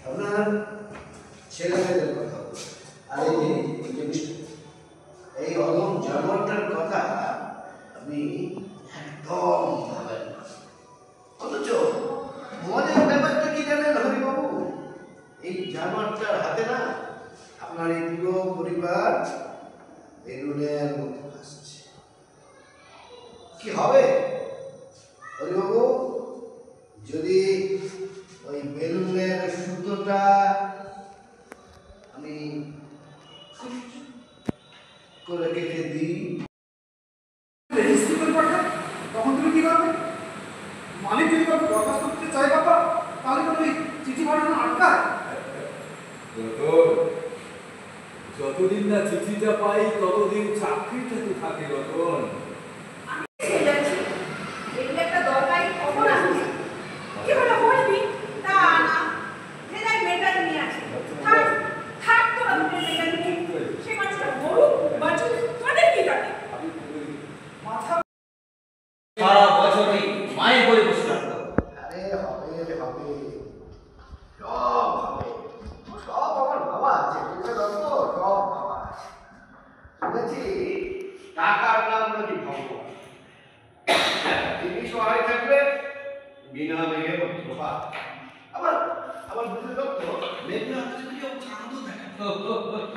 আপনার ছেলেমেয়েদের কথা আর এই অদম জানোয়ারটার কথা আপনি একদম ভাবেন না। অথচ মজার ব্যাপারটা কি জানেন হরিবাবু, এই জানোয়ারটার হাতে না আপনার এই পুরো পরিবার বেলুনের মতো আসছে। কি হবে হরিবাবু যদি ওই বেলুনের সুতোটা আমি করে কেটে দিই? তখন তুমি কি করবে? মালিক যদি কাউকে বরখাস্ত করতে চাই বাবা, তাহলে তো ওই চিঠি পাঠানো আটকায়। যতদিন না চিঠিটা পাই ততদিন চাকরিটা তো থাকে রতন। সারা বছরই মায়ের বই বসে থাকতো। আরে হবে হবে, সব হবে, সব আমার বাবা আছে, সব বাবা। শুনেছি টাকার নাম নাকি ভগবান, তিনি সহায় থাকবে বিনা মেঘে বজ্রপাত। আবার আবার বুঝে তো মেঘনা চাঁদও দেখা